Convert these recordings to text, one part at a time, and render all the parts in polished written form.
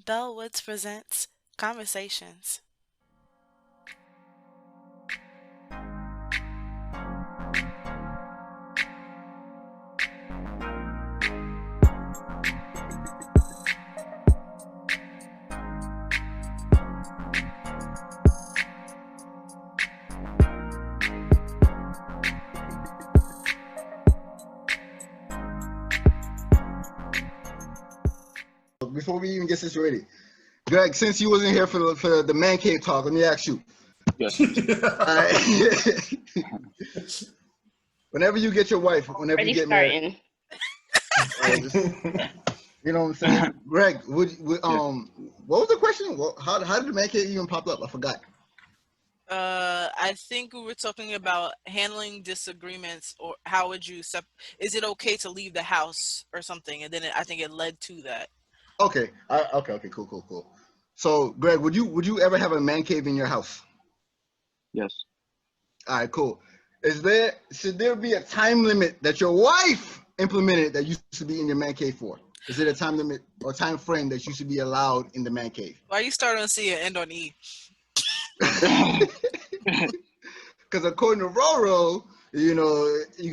Woodz presents Conversations. Before we even get situated, Gregg, since you wasn't here for the man cave talk, let me ask you. Yes. Whenever you get your wife, whenever you get married, you know what I'm saying, Gregg? What was the question? How did the man cave even pop up? I forgot. I think we were talking about handling disagreements, or how would you is it okay to leave the house or something? And then I think it led to that. Okay. Okay. Cool. So, Gregg, would you ever have a man cave in your house? Yes. All right, cool. Should there be a time limit that your wife implemented that you should be in your man cave for? Is it a time limit or time frame that you should be allowed in the man cave? Why you start on C and end on E? Because according to Roro, you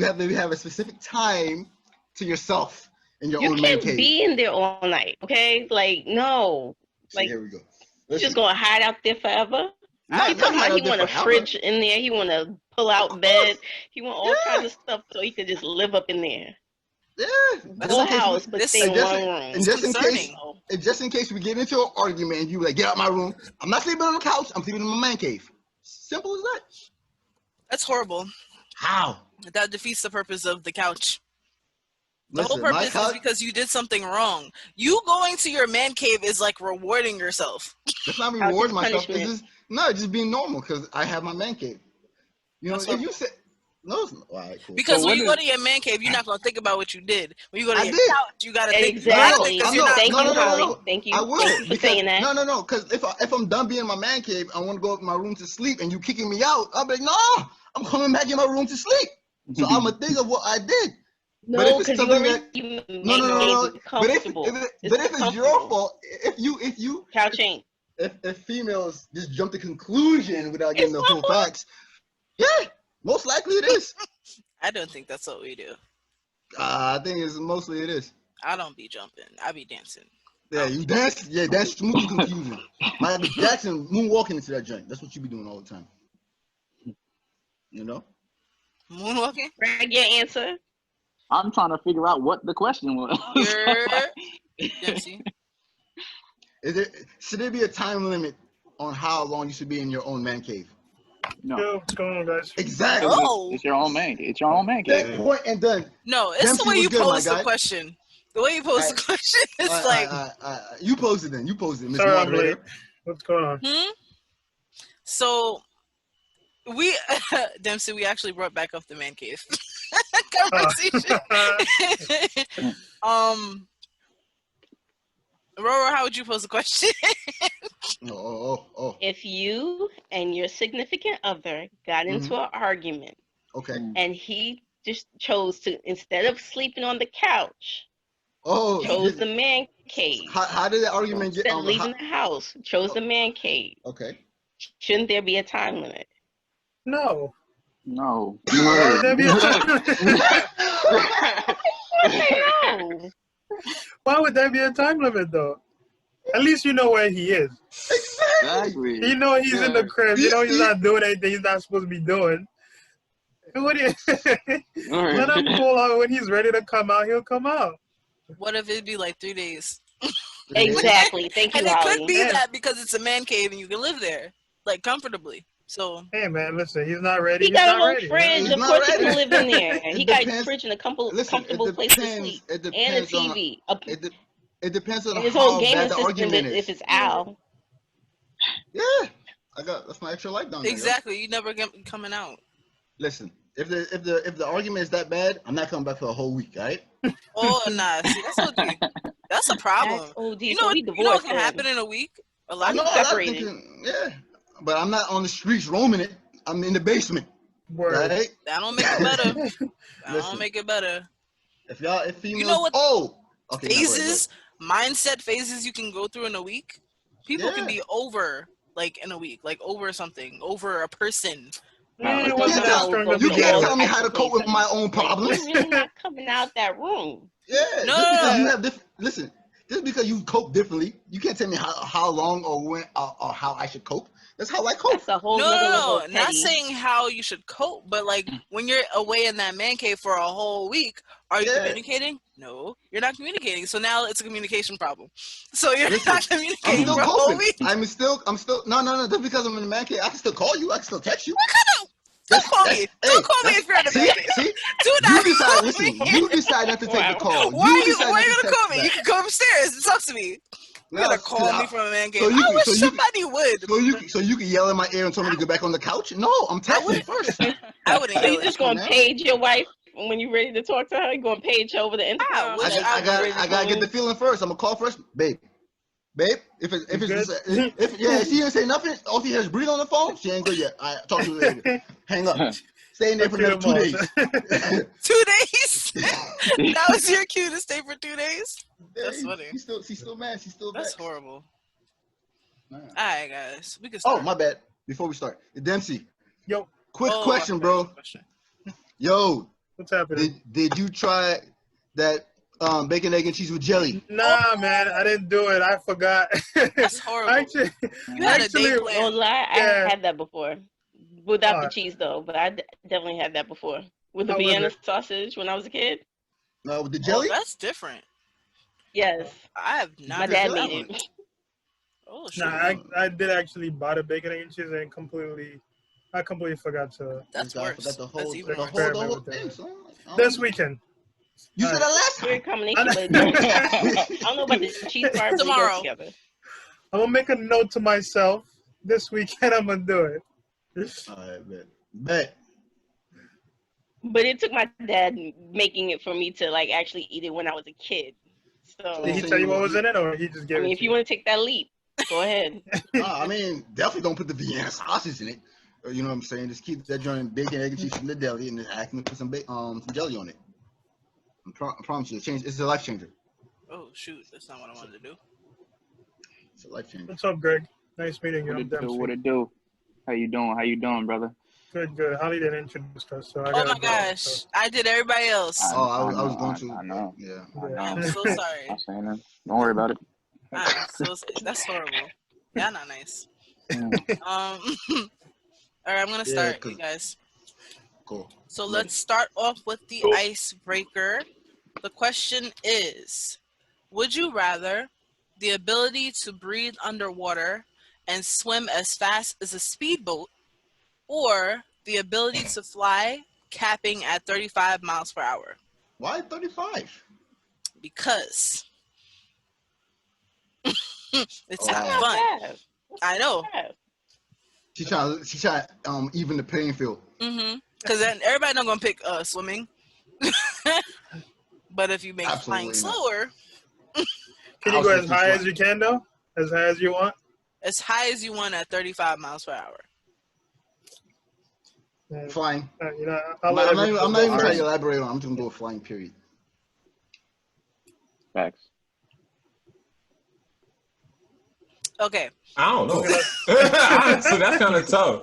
have to have a specific time to yourself in your own man cave. You can't be in there all night, okay? Like, no. Like, here we go. You're just gonna hide out there forever? He want a fridge in there. He want a pull-out bed. He want all kinds of stuff so he could just live up in there. Yeah. Whole house, but stay in one room. And just in case we get into an argument and you like, get out my room. I'm not sleeping on the couch. I'm sleeping in my man cave. Simple as that. That's horrible. How? That defeats the purpose of the couch. The whole purpose is because you did something wrong. You going to your man cave is like rewarding yourself. That's not rewarding myself. It's just being normal because I have my man cave. You know, if you say no, it's not. All right, cool. Because when you go to your man cave, you're not gonna think about what you did. When you go to your couch, you gotta think. Exactly. Thank you, Holly. Thank you. I will. Thank you for saying that. No. Because if I'm done being in my man cave, I want to go up in my room to sleep, and you kicking me out, I'll be like, no, I'm coming back in my room to sleep. So I'm gonna think of what I did. No, because you already no. But if it's your fault, if you couch ain't. If females just jump to conclusion without getting the whole facts, yeah, most likely it is. I don't think that's what we do. I think mostly it is. I don't be jumping. I be dancing. Yeah, you dance. Yeah, that's smooth confusion. Michael Jackson moonwalking into that joint. That's what you be doing all the time. You know? Moonwalking? Gregg, your answer? I'm trying to figure out what the question was. Should there be a time limit on how long you should be in your own man cave? No. Yo, what's going on, guys? Exactly. Oh. It's your own man. It's your own man cave. That point and done. No, it's the way you pose the question. The way you pose the question is like. You pose it then. You pose it, Miss Sorry, I'm Moderator. late. What's going on? So, Dempsey, we actually brought back up the man cave conversation. Roro, how would you pose the question? If you and your significant other got into an argument, okay, and he just chose to, instead of sleeping on the couch, chose the man cave. How did the argument get? Instead of leaving the house, chose the man cave. Okay. Shouldn't there be a time limit? No. No. Why would there be a time limit? Why would there be a time limit, though? At least you know where he is. Exactly. You know he's in the crib. You know he's not doing anything he's not supposed to be doing. Let him pull out when he's ready to come out. He'll come out. What if it'd be like 3 days? Exactly. Thank you, And Holly. it could be that because it's a man cave and you can live there, like, comfortably. So. Hey, man, listen. He's not ready. He got a little fridge. Of course, he can live in there. He got a fridge and a comfortable place to sleep, and a TV. It depends on his how whole gaming bad the system. argument is. If it's Al. Yeah, that's my extra light down there. Exactly. You never get coming out. Listen, if the argument is that bad, I'm not coming back for a whole week, all right? Oh, nah. See, that's OD. That's a problem. That's OD. You know what can happen in a week? A lot of separated. Yeah, but I'm not on the streets roaming it. I'm in the basement. Word. Right? That don't make it better. That don't make it better. If females, you know what? Okay, phases mindset phases you can go through in a week, people can Yeah. be over like in a week, like over something, over a person. Yeah, You it wasn't can't that tell, strong go to you through begin can't all with. tell me types how to of cope with my phases. own Like, problems. you're really not coming out that room. Yeah, No, just because you no, have listen, just because you cope differently, you can't tell me how long or when or how I should cope. That's how I cope. That's a whole no, nother level of not petty. saying how you should cope, but like when you're away in that man cave for a whole week, are you Yeah. communicating? No, you're not communicating. So now it's a communication problem. So you're Listen, not I'm communicating still for a whole coping. week. I'm still no. Just because I'm in the man cave, I can still call you. I can still text you. Don't call me. Don't call me if you're in the man cave. See, Do you not decide. call Listen, me. you decide not to take the Wow. call. Why You are you decide why are not you to gonna text call me? You back. can go upstairs and talk to me. You're No, gonna call me from a man cave. so you I can- wish so you can- somebody would. So you can yell in my ear and tell me to get back on the couch? No, I'm texting wouldn't- first. I wouldn't So yell you at just you. Come on gonna now. page your wife when you're ready to talk to her? You gonna page her over the intercom? wish Like, I you're ready to I gotta call get the in? feeling first. I'm gonna call first, babe. If You it's good? just, if she didn't say nothing, all she hears breathe on the phone, she ain't good yet. I talk to you later. Hang up. Stay in there for another 2 days. 2 days? That was your cue to stay for 2 days? That's funny. She's still mad. She's still That's vexed. horrible. Nah. Alright, guys. We can Oh, start. my bad. Before we start, Dempsey, Yo, quick Oh, question, okay. bro. Question. Yo, what's happening? did you try that bacon, egg, and cheese with jelly? Nah, man, I didn't do it. I forgot. That's horrible. Actually, You had a day actually, plan. No lie, Yeah. I had that before. Without the Alright. cheese though, but I definitely had that before. With the How was Vienna it? sausage when I was a kid. With the Oh, jelly? that's different. Yes. I have My not. dad jelly? made it. Oh, shit. Nah, I did actually buy the bacon, egg, and cheese and I completely forgot to. That's I worse. forgot the whole, That's the even whole, worse. the Experiment whole with that. thing, son. This weekend. You said that last Weird time. combination, I but know. I don't know about the cheese part, but they go Tomorrow. together. I'm gonna make a note to myself. This weekend, I'm gonna do it. All right, bet. But it took my dad making it for me to like actually eat it when I was a kid. So Did he So tell you you- what was in it, or he just gave I mean, it if to you you? want to take that leap, go ahead. I mean, definitely don't put the Vienna sausage in it. You know what I'm saying? Just keep that joint bacon, egg, and cheese from the deli, and then ask them to put some jelly on it. I promise you, it's a life changer. Oh, shoot. That's not what I wanted to do. It's a life changer. What's up, Greg? Nice meeting you. What I'm it do? Dempsey. What it do? How you doing, brother? Good. Holly didn't introduce us, so I Oh, gotta my go. gosh. So. I did everybody else. I was know, going to. I know. Yeah. I know. I'm so sorry. I'm saying that. Don't worry about it. I'm so sorry. That's horrible. Y'all not nice. Mm. All right, I'm going to Yeah, start, you guys. Cool. So let's start off with the icebreaker. The question is, would you rather the ability to breathe underwater and swim as fast as a speedboat, or the ability to fly capping at 35 miles per hour? Why 35? Because it's not Oh. fun. Fast. I know. Fast. She trying to even the playing field. Because then everybody not going to pick swimming. But if you make flying Absolutely not. slower, Can you go as high as you can, though? As high as you want? as high as you want at 35 miles per hour. Yeah. Flying. You know, I'm let not everyone even go trying first. to elaborate on it. I'm just going to go with flying, period. Facts. Okay. I don't know. Honestly, that's kind of tough.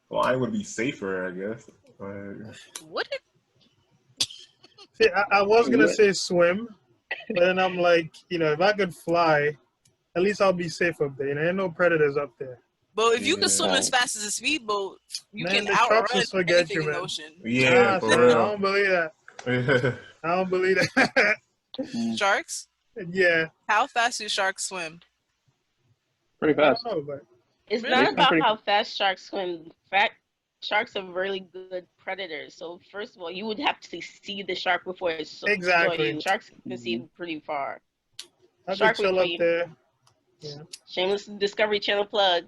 Flying would be safer, I guess. Would it? See, I was gonna say swim, but then I'm like, if I could fly, at least I'll be safe up there. Ain't no predators up there. But if you can Yeah. swim as fast as a speedboat, you Man, can the sharks outrun will forget anything you, in the man. ocean. Yeah, Nah, for son, real. I don't believe that. I don't believe that. Mm. Sharks? Yeah, How fast do sharks swim? Pretty I fast. don't know, but It's Really? not about Pretty- how fast sharks swim. Sharks are really good predators. So first of all, you would have to see the shark before it saw Exactly. you. Sharks can see pretty far. I could Shark chill Week up for you. there. Yeah. Shameless Discovery Channel plug.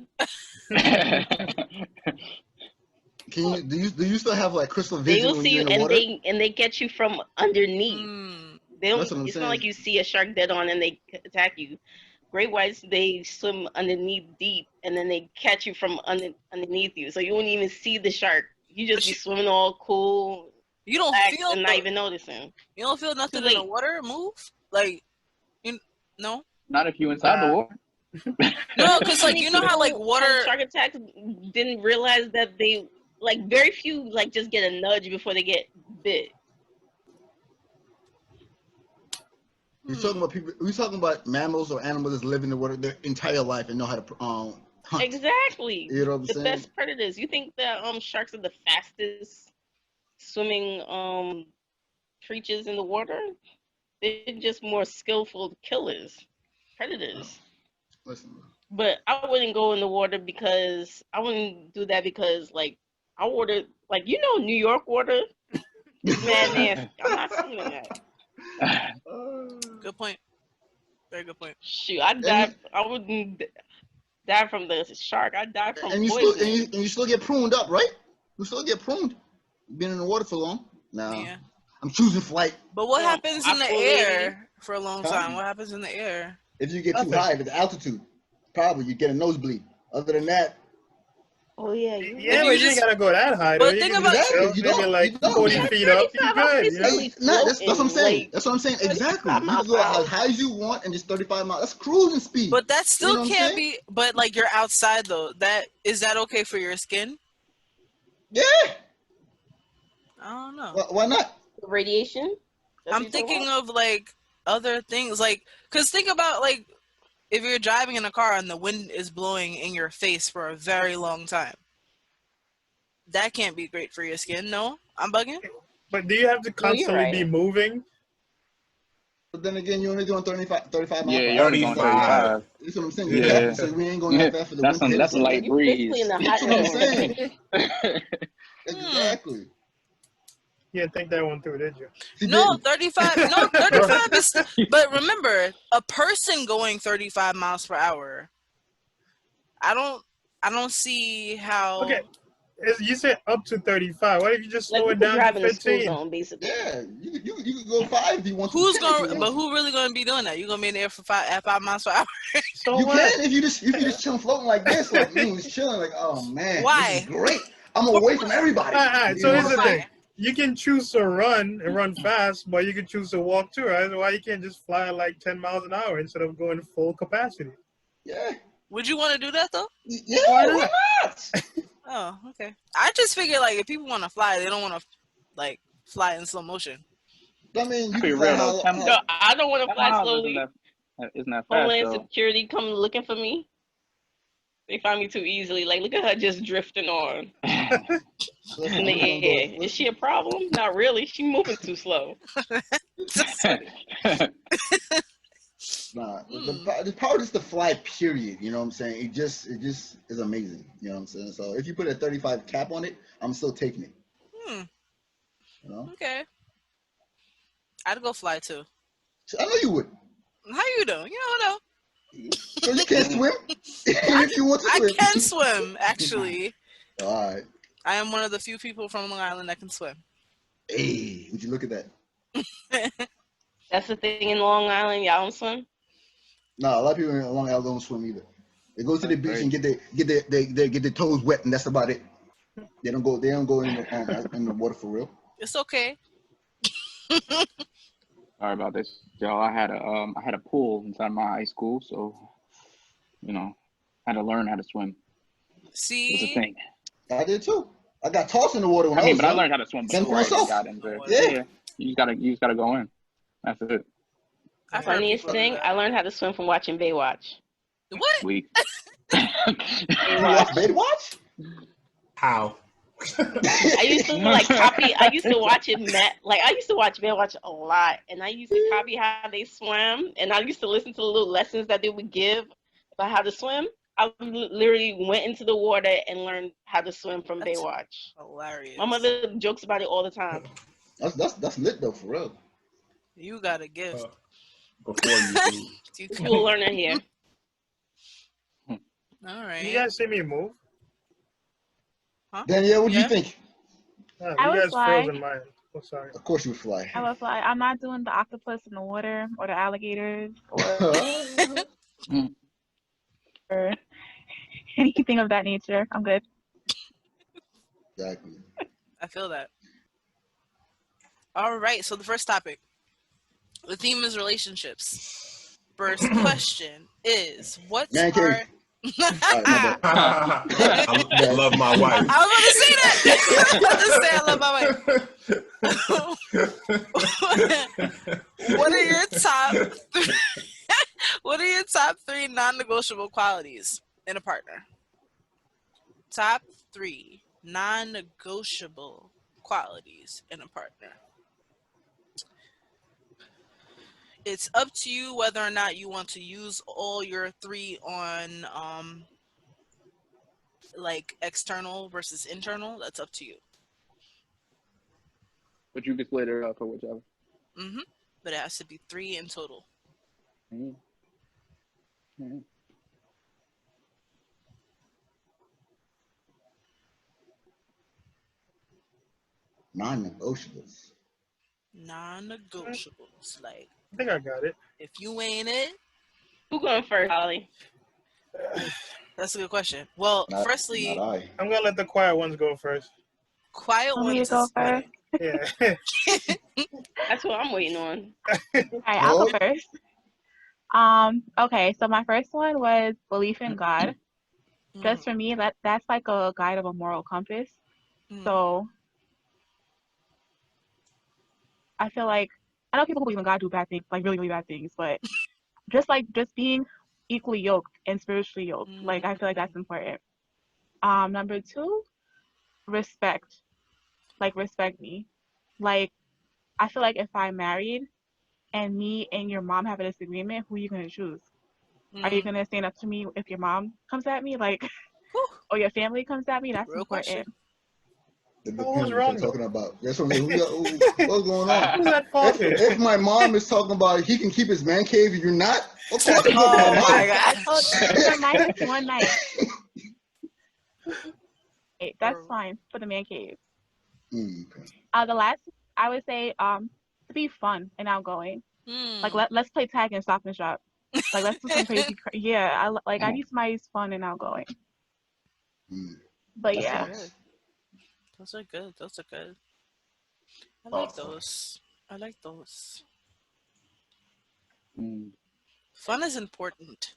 Do you still have like crystal They vision will when see you're you, in the water? and they get you from underneath. Mm. They don't. That's what I'm It's saying. not like you see a shark dead on and they attack you. Great whites, they swim underneath deep, and then they catch you from underneath you, so you won't even see the shark. You just be swimming all cool. You don't Relax feel and not even noticing. You don't feel nothing Too in the late. water move? Like, no? Not if you inside the water. No, because like Many you know how like people water. had shark attacks didn't realize that they like very few like just get a nudge before they get bit. We're talking about people. We're talking about mammals or animals that live in the water their entire life and know how to hunt. Exactly. You know what I'm The saying? best predators. You think that sharks are the fastest swimming creatures in the water? They're just more skillful killers, predators. Listen, But I wouldn't go in the water because I wouldn't do that because like our water, like New York water is mad nasty. I'm not swimming in that. Good point. Very good point. Shoot, I'd die. I wouldn't die from the shark. I'd die from and you poison. still you still get pruned up, right? You still get pruned. You've been in the water for long. Nah, Yeah. I'm choosing flight. But what Yeah, happens in the aquality. air for a long time? What happens in the air? If you get too Nothing. high to the altitude, probably you get a nosebleed. Other than that, Oh yeah, Yeah, you but you just- ain't gotta go that high. but Though. You think can about- just chill, You maybe don't, like you don't. 40 Yeah, feet up. You 35, good, you know? that's what I'm saying. Like, That's what I'm saying. Exactly. 35 You miles can go per hour. as high as you want and just 35 miles. That's cruising speed. But that still know what I'm can't saying? be. But like you're outside though. Is that okay for your skin? Yeah. I don't know. Why not? radiation. That's I'm what you're talking thinking about? of like other things, like because think about like if you're driving in a car and the wind is blowing in your face for a very long time. That can't be great for your skin. No, I'm bugging. But do you have to No, you're constantly be right. moving? But then again, you're only doing 35 miles Yeah, per you're hour. only going 35. 35. That's what I'm saying. Yeah. Exactly. So we ain't going that fast for the That's wind to hit us a light anyway. You basically breeze. in the That's hot what I'm zone. saying. Exactly. You didn't think that one through, did you? She No, didn't. 35. No, 35 is. But remember, a person going 35 miles per hour. I don't see how. Okay. You said up to 35. What if you just Like slow we it could down drive to in the school 15? zone, basically. Yeah, you could go 5 if you want to. Who's 10 if you going? want But to. who really going to be doing that? You gonna be in the air for at 5 miles per hour? So You what? can if you just chilling floating like this, like you just chilling like, oh man, Why? this is great. I'm away from everybody. All right, You so know here's what the I'm saying? thing. You can choose to run and run fast, but you can choose to walk too, right? Why you can't just fly at like 10 miles an hour instead of going full capacity? Yeah. Would you want to do that though? Yeah, Why why not? not? Oh, okay. I just figure like if people want to fly, they don't want to like fly in slow motion. I mean, you Be can fly real though. 10 No, I don't want to 10 fly miles slowly. isn't that fast Homeland though. Security come looking for me. They find me too easily. Like, look at her just drifting on in the air. Is she a problem? Not really. She moving too slow. Nah, the power just to fly, period. You know what I'm saying? It just is amazing. You know what I'm saying? So if you put a 35 cap on it, I'm still taking it. Hmm. You know? Okay. I'd go fly too. So I know you would. How you doing? You don't know. So you can't swim? If you want to I swim. can swim, actually. All right. I am one of the few people from Long Island that can swim. Hey, would you look at that? That's the thing in Long Island. Y'all don't swim. No, a lot of people in Long Island don't swim either. They go to the beach and get their toes wet, and that's about it. They don't go in the water for real. It's okay. Sorry about this, y'all. I had a pool inside my high school, so I had to learn how to swim. It's a See? thing. I did too. I got tossed in the water when I was But I young. learned how to swim Then for before I myself. got into it. Yeah. You just gotta go in. That's it. I've heard Funniest people do thing, that. I learned how to swim from watching Baywatch. What? Weak. You watch Baywatch? How? I used to copy. I used to watch it. I used to watch Baywatch a lot, and I used to copy how they swam, and I used to listen to the little lessons that they would give about how to swim. I literally went into the water and learned how to swim from That's Baywatch. hilarious. My mother jokes about it all the time. That's lit though, for real. You got a gift. Before you You School learner here. All right. You guys see me move? Danielle, what do Yeah. you think? Yeah, I you would guys fly. frozen mine. Oh, sorry. Of course you would fly. I would fly. I'm not doing the octopus in the water or the alligators or anything of that nature. I'm good. Exactly. I feel that. All right. So the first topic, the theme is relationships. First question is, what's Man our... cave. All right, my bad. I love my wife. I was about to say that. I love my wife. What are your top? What are your top 3 non-negotiable qualities in a partner? Top 3 non-negotiable qualities in a partner. It's up to you whether or not you want to use all your 3 on like external versus internal. That's up to you. But you can split it up for whichever. Mm-hmm. But it has to be 3 in total. Mm-hmm. Mm-hmm. Non-negotiables. Non-negotiables. Like, I think I got it. if you ain't it, Who going first, Holly? that's a good question. Well, Not firstly, I. I'm gonna let the quiet ones go first. quiet Want me to ones go is better. first? Yeah. That's what I'm waiting on. All right, I'll No. go first. Okay, so my first one was belief in God. Just for me, that's like a guide of a moral compass. Mhm. So I feel like I know people who believe in God do bad things, like really, really bad things, but just being equally yoked and spiritually yoked, like I feel like that's important. Number 2, respect. Like respect me. Like I feel like if I'm married and me and your mom have a disagreement, who are you gonna choose? Are you gonna stand up to me if your mom comes at me, like, or your family comes at me? That's Real important. question. It Who's depends what wrong, you're though? talking about. That's what I mean. What's going on? Who's at fault here? If my mom is talking about he can keep his man cave and you're not, of course I'm Oh talking about my mom. I god. told you, one night, one night. Okay, that's fine for the man cave. Okay. The last, I would say, to be fun and outgoing. Like let's play tag and stop and shop. Like let's do some crazy. Yeah, I need somebody who's fun and outgoing. But That's yeah, facts. Those are good. Those are good. I like Awesome. those. I like those. Mm. Fun is important.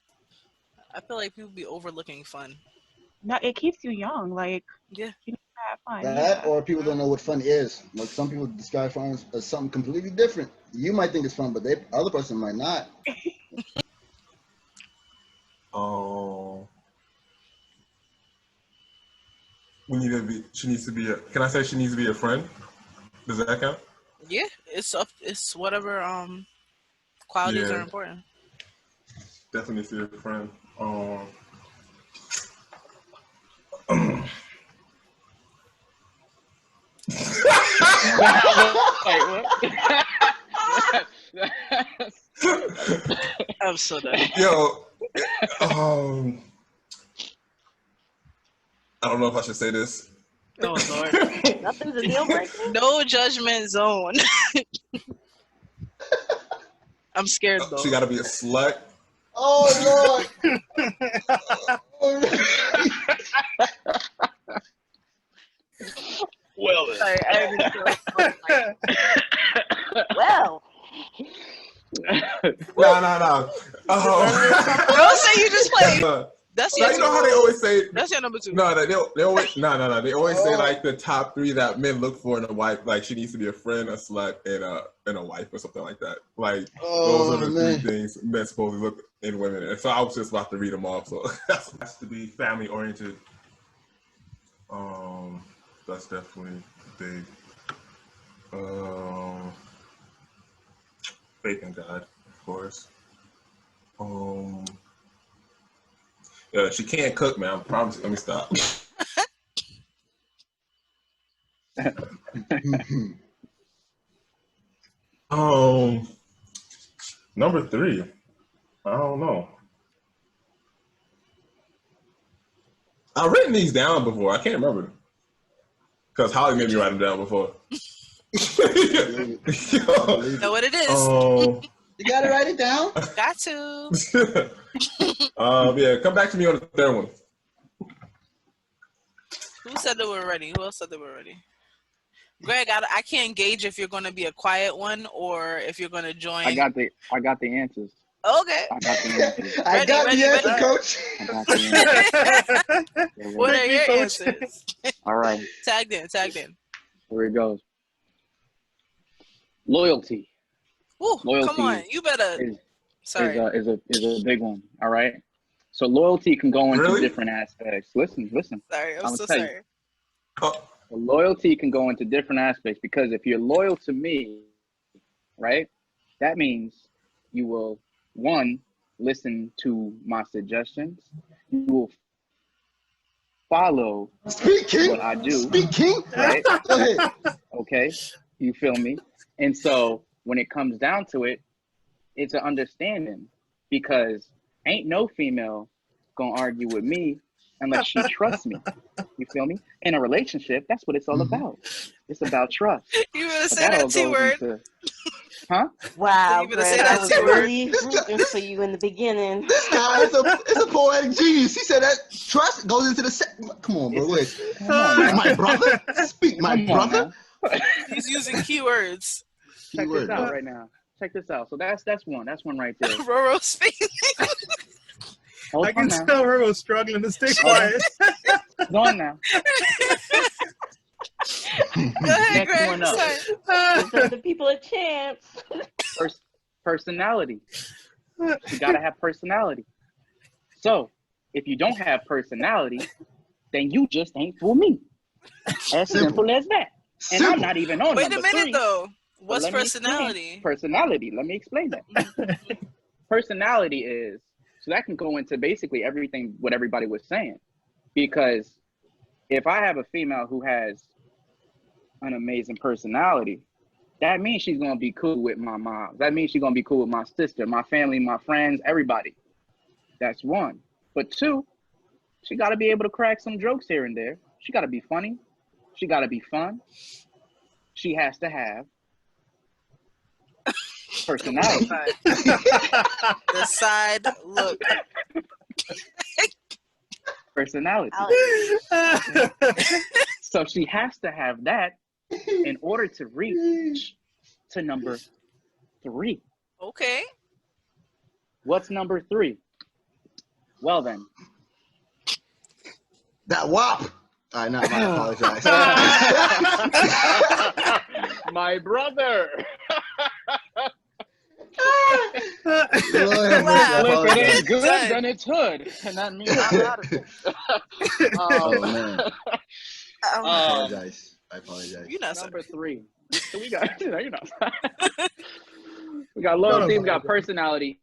I feel like people be overlooking fun. no, it keeps you young. Like Yeah. you need to have fun. That Yeah. or people don't know what fun is. Like some people describe fun as something completely different. You might think it's fun, but the other person might not. Oh. She needs to be can I say she needs to be a friend? Does that count? Yeah. It's whatever qualities Yeah. are important. Definitely needs to be a friend. Wait, what? I'm so done. Yo, I don't know if I should say this. Oh Lord. Nothing's a deal breaker. No judgment zone. I'm scared though. She got to be a slut. Oh Lord. Well, Sorry, I didn't feel Well, No. Don't say you just played. That's Now, your you know how they always say. That's your number 2. No, they always They always say like the top 3 that men look for in a wife. Like she needs to be a friend, a slut, and a wife or something like that. Like those are the 3 things men supposedly look in women. And so I was just about to read them off. So that has to be family oriented. That's definitely big. Faith in God, of course. Yeah, she can't cook, man. I promise. Let me stop. Number 3. I don't know. I've written these down before. I can't remember because Holly made me write them down before. Know what it is. You gotta write it down. Got to. Yeah, come back to me on the 3rd one. Who said they were ready? Who else said they were ready? Greg, I can't gauge if you're going to be a quiet one or if you're going to join. I got the answers. Okay. I got the answers. I got the answer, coach. I got the answers. What are your Coach. answers? All right. Tagged in. Here it goes. Loyalty. Ooh, Loyalty come on. You better. Sorry. Is a big one. All right. So loyalty can go into Really? different aspects. Listen. Sorry. I'm so tell you. sorry. Oh, Loyalty can go into different aspects because if you're loyal to me, right, that means you will, one, listen to my suggestions. You will follow Speaking. what I do. Speaking. Right? Go ahead. Okay? You feel me? And so when it comes down to it, it's an understanding because ain't no female gonna argue with me unless she trusts me. You feel me? In a relationship, that's what it's all about. It's about trust. You better But say that all T goes word. into- Huh? Wow, You better Greg, say I that was T word. really rooting for you in the beginning. This guy is a poetic genius. He said that trust goes into the Come on, bro. Wait. Come on, Speak, man. my brother. Speak, my Come on, brother. man. He's using keywords. Check Keyword, this out bro. right now. Check this out. So that's one. That's one right there. Roro speaking. Hold I on can now. tell her was struggling to stay quiet. Hold on now. Go ahead, Next Greg. one up. Sorry. Give the people a chance. Personality. You gotta have personality. So if you don't have personality, then you just ain't for me. As simple as that. And Simple. I'm not even on Wait a number minute, 3. though. But What's let me explain. personality? Personality. Let me explain that. Personality is, so that can go into basically everything what everybody was saying. Because if I have a female who has an amazing personality, that means she's gonna be cool with my mom. That means she's gonna be cool with my sister, my family, my friends, everybody. That's one. But two, she gotta be able to crack some jokes here and there. She gotta be funny. She gotta be fun. She has to have personality. The side look. Personality. So she has to have that in order to reach to number 3. Okay. What's number 3? Well then. That wop. All right, I apologize. My brother. Lord have mercy, I If it apologize. ain't good, then it's hood. And that means I'm out of it. Oh, man. I Um, apologize. you're not sorry. Number 3. So we got, we got loyalty, we got personality.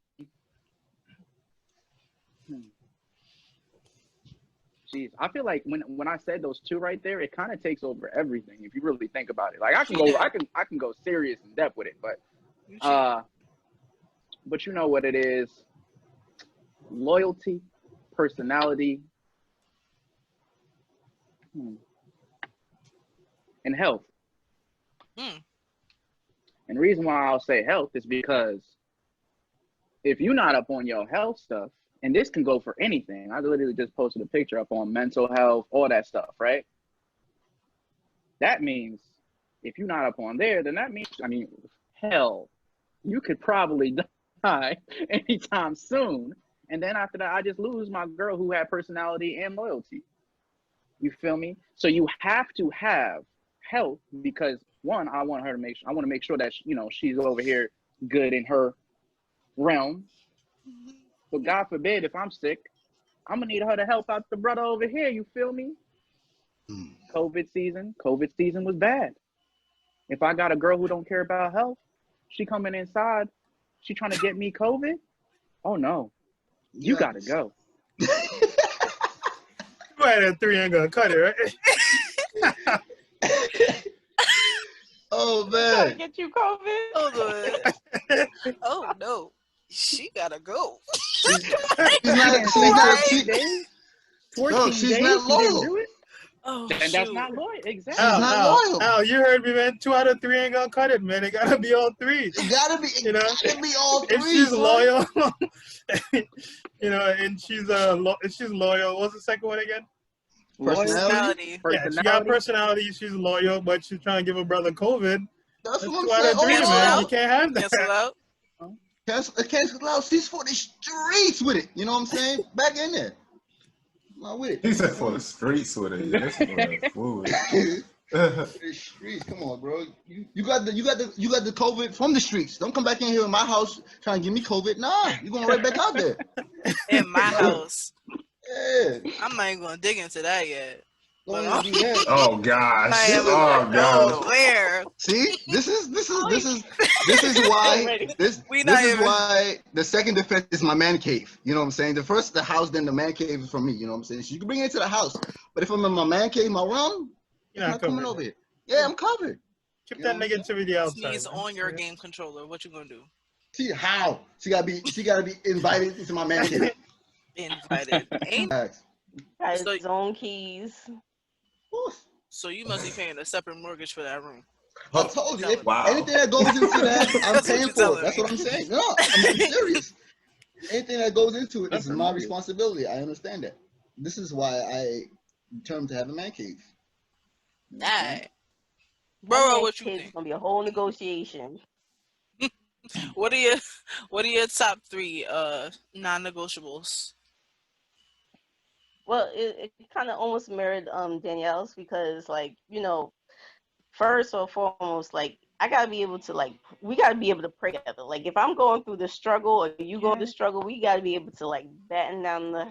Jeez, I feel like when I said those 2 right there, it kind of takes over everything if you really think about it. Like I can go serious in depth with it, but you know what it is: loyalty, personality, and health. And the reason why I'll say health is because if you're not up on your health stuff, and this can go for anything. I literally just posted a picture up on mental health, all that stuff, right? That means if you're not up on there, then that means, hell, you could probably die anytime soon. And then after that, I just lose my girl who had personality and loyalty. You feel me? So you have to have health because one, I want to make sure that, she's over here good in her realm. But God forbid, if I'm sick, I'm going to need her to help out the brother over here. You feel me? COVID season was bad. If I got a girl who don't care about health, she coming inside, she trying to get me COVID? Oh, no. You got to go. Right at 3 ain't going to cut it, right? Oh, Trying to man. get you COVID? Oh no. She gotta go. She's not loyal. Oh, And that's not loyal. Exactly. not loyal. Al, you heard me, man. 2 out of 3 ain't gonna cut it, man. It gotta be all 3. It gotta be all 3. If she's son. loyal, and she's loyal. What's the second one again? Personality? Yeah, she got personality. She's loyal, but she's trying to give her brother COVID. That's what I'm two out of saying. three, man. You can't have that. Cancel out. Cancel out. She's for the streets with it. You know what I'm saying? Back in there. Not with it. He said for the streets with it. That's for the food. The streets, come on, bro. You got the COVID from the streets. Don't come back in here in my house trying to give me COVID. Nah, you're going right back out there. In my house. Yeah. I'm not even gonna dig into that yet. But, oh gosh. Oh gosh. Where? See, this is why the second defense is my man cave. You know what I'm saying? The house, then the man cave is for me. You know what I'm saying? So you can bring it into the house, but if I'm in my man cave, my room, you're not coming over here. Yeah, I'm covered. Keep that negativity outside. Sneeze on your game controller. What you gonna do? See how? She gotta be invited into my man cave. Invited. Ain't has his own keys. So you must be paying a separate mortgage for that room. I told you. Anything that goes into that, I'm paying for it. That's what I'm saying. No, I'm serious. Anything that goes into it is my responsibility. I understand that. This is why I determined to have a man cave. Alright. Bro, what you think? It's gonna be a whole negotiation. What are your top 3 non-negotiables? Well, it kind of almost mirrored Danielle's because, like, you know, first or foremost, like, I gotta be able to, we gotta be able to pray together. Like, if I'm going through the struggle or you going through the struggle, we gotta be able to, like, batten down the,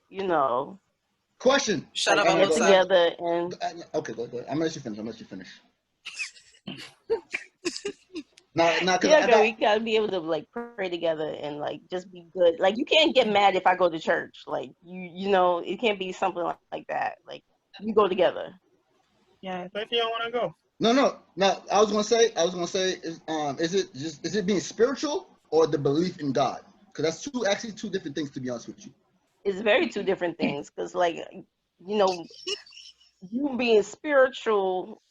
you know. Question. Shut up. Get together and. Okay, go ahead. I'm gonna let you finish. We gotta be able to like pray together and like just be good. Like you can't get mad if I go to church. Like you know, it can't be something like that. Like you go together. Yeah. But if you don't want to go. No. I was gonna say, is it being spiritual or the belief in God? Because that's actually two different things, to be honest with you. It's very two different things. Because like, you know, you being spiritual,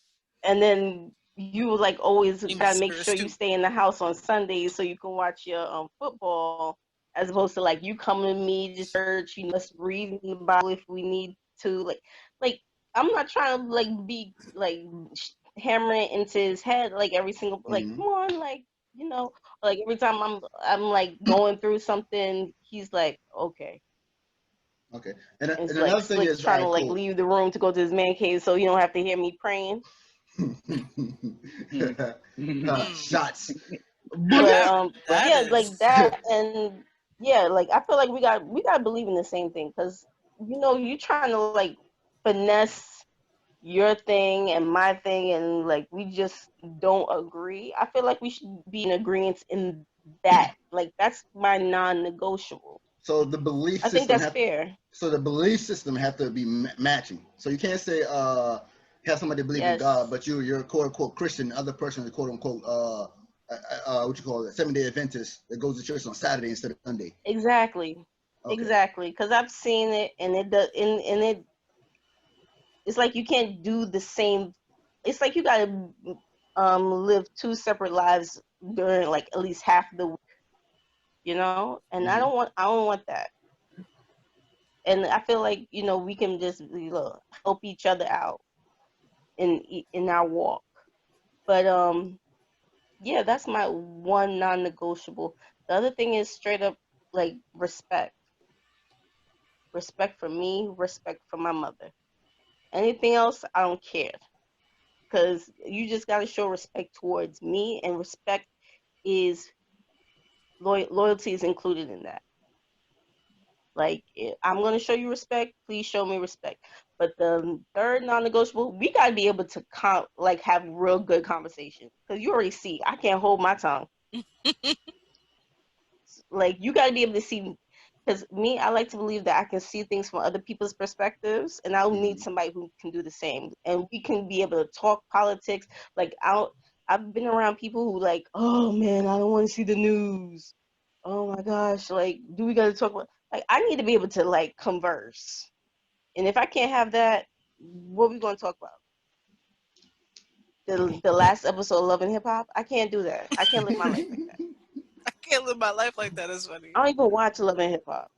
and then you like always gotta make sure you stay in the house on Sundays so you can watch your football, as opposed to like you coming to me to church. You must read the Bible if we need to. Like I'm not trying to like be like hammering into his head like every single like come on, like you know, like every time I'm like going through something, he's like okay. Okay, and another thing is trying to like leave the room to go to his man cave so you don't have to hear me praying. Shots. But yeah, like that, and yeah, like I feel like we got to believe in the same thing, because you know you trying to like finesse your thing and my thing, and like we just don't agree. I feel like we should be in agreement in that. Like that's my non-negotiable. So the belief system. I think that's fair. So the belief system have to be matching. So you can't say have somebody believe in God, but you're quote unquote Christian. The other person is quote unquote what you call it, 7-day Adventist that goes to church on Saturday instead of Sunday. Exactly. Okay. Exactly. Because I've seen it, and it does, and it's like you can't do the same. It's like you gotta live 2 separate lives during like at least half the week. You know, and I don't want that. And I feel like, you know, we can just help each other out in our walk. But yeah, that's my one non-negotiable. The other thing is straight up like respect. Respect for me, respect for my mother. Anything else, I don't care. Because you just got to show respect towards me, and respect is loyalty is included in that. Like, I'm going to show you respect, please show me respect. But the third non-negotiable, we got to be able to have real good conversation. Because you already see, I can't hold my tongue. Like, you got to be able to see, because me, I like to believe that I can see things from other people's perspectives, and I'll need somebody who can do the same. And we can be able to talk politics. Like, I've been around people who like, oh man, I don't want to see the news. Oh my gosh, like, do we got to talk about? Like, I need to be able to like converse. And if I can't have that, what are we going to talk about? The last episode of Love and Hip Hop? I can't do that. I can't live my life like that. I can't live my life like that. It's funny. I don't even watch Love and Hip Hop.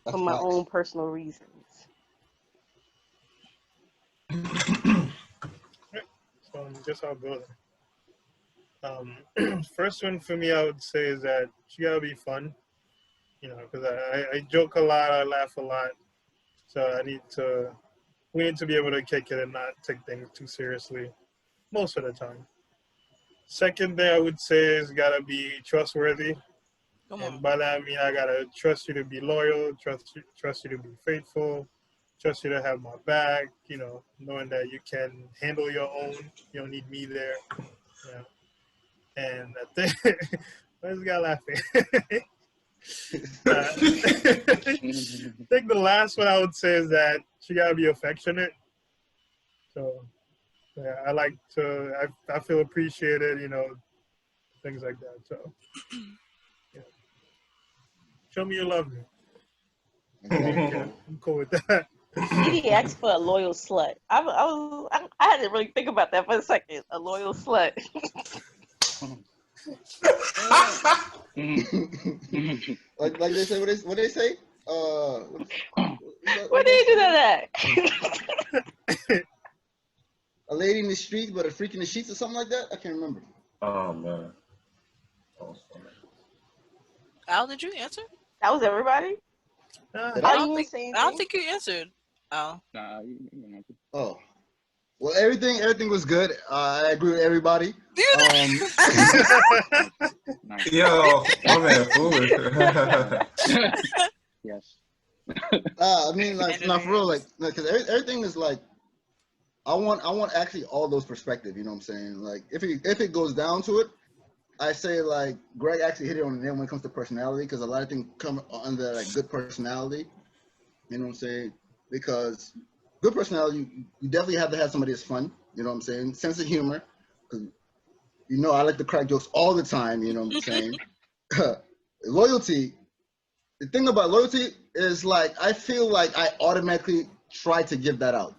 for my own personal reasons. So I guess I'll go there. First one for me, I would say is that she gotta be fun. You know, because I joke a lot, I laugh a lot. So we need to be able to kick it and not take things too seriously most of the time. Second thing I would say is gotta be trustworthy. And by that I mean I gotta trust you to be loyal, trust you to be faithful, trust you to have my back, you know, knowing that you can handle your own, you don't need me there. You know. And I think where's the guy laughing? I think the last one I would say is that she gotta be affectionate. So yeah, I feel appreciated, you know, things like that. So yeah. Show me you love me. Yeah, I'm cool with that. Edie asked for a loyal slut. I had to really think about that for a second. A loyal slut. like they say, what they say? Where did you do that at? A lady in the streets, but a freak in the sheets, or something like that. I can't remember. Oh man, that was funny. Al, did you answer? That was everybody. I don't think you answered. Al. Nah, you don't have to. Oh. Well, everything was good. I agree with everybody. Yo, my man, foolish. Yes. I mean, like, not for real, like, because everything is like, I want actually all those perspectives. You know what I'm saying? Like, if it goes down to it, I say like Gregg actually hit it on the nail when it comes to personality, because a lot of things come under like good personality. You know what I'm saying? Because good personality, you definitely have to have somebody that's fun. You know what I'm saying? Sense of humor, because you know I like to crack jokes all the time. You know what I'm saying? Loyalty. The thing about loyalty is like I feel like I automatically try to give that out.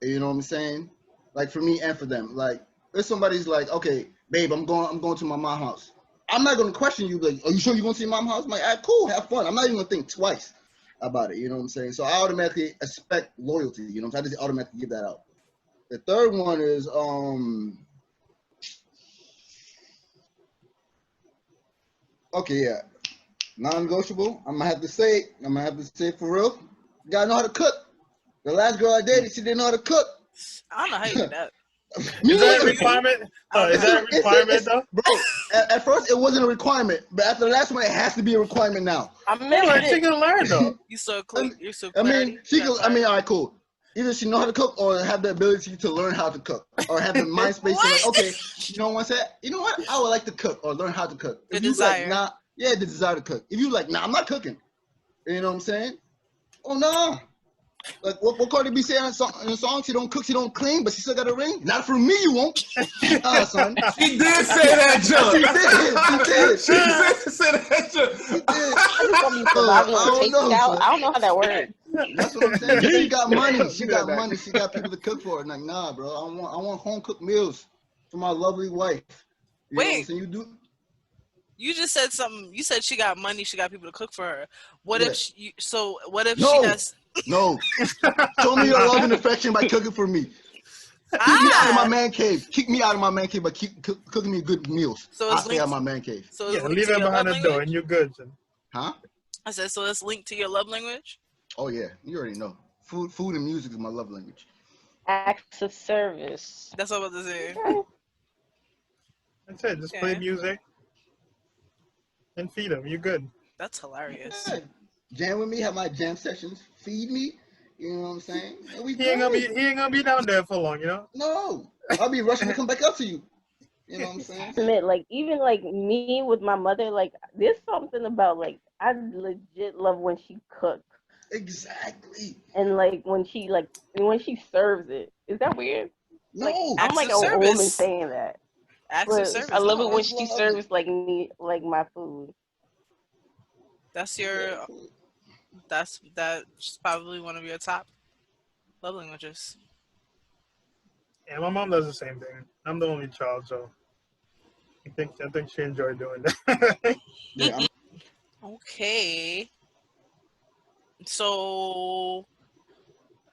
You know what I'm saying? Like for me and for them. Like if somebody's like, okay, babe, I'm going to my mom's house. I'm not gonna question you. Like, are you sure you're gonna see mom's house? I'm like, cool, have fun. I'm not even gonna think twice about it. You know what I'm saying? So I automatically expect loyalty. You know what I'm saying? I just automatically give that out. The third one is okay, yeah, non-negotiable. I'm gonna have to say for real. You gotta know how to cook. The last girl I dated, she didn't know how to cook. I don't know how you did that. Is that a requirement? Is that a requirement though? Bro, at first it wasn't a requirement, but after the last one, it has to be a requirement now. She can learn though. You're so clear. I mean, all right, cool. Either she know how to cook or have the ability to learn how to cook, or have the mind space to like, okay, you know what? I would like to cook or learn how to cook. The desire. Like, nah, yeah, the desire to cook. If you like, nah, I'm not cooking. You know what I'm saying? Oh no. Like what Cardi B said in the song, she don't cook, she don't clean, but she still got a ring. Not for me, you won't. Son. She did say that joke. She did. She did say that joke. She did. I don't know how that works. That's what I'm saying. She got money. She got money. She got people to cook for her. Like, nah, bro. I want home cooked meals for my lovely wife. You know what I'm saying? You do. You just said something. You said she got money. She got people to cook for her. What if she? So what if she has? No. Show me your love and affection by cooking for me. Keep me out of my man cave. Kick me out of my man cave by cooking me good meals. So I'll stay out of my man cave. So yeah, leave it behind the door and you're good. Huh? I said, so it's linked to your love language? Oh yeah, you already know. Food and music is my love language. Acts of service. That's what I was about to say. That's it. Just play music and feed them. You're good. That's hilarious. Yeah. Jam with me, have my jam sessions, feed me, you know what I'm saying? He ain't gonna be down there for long, you know? No. I'll be rushing to come back up to you. You know what I'm saying? Admit, like even like me with my mother, like there's something about like I legit love when she cooks. Exactly. And like when she serves it. Is that weird? No. Like, I'm like a woman saying that. Acts of service. I love it when she serves like me, like my food. That's probably one of your top love languages. Yeah, my mom does the same thing. I'm the only child, so I think she enjoyed doing that. Okay. So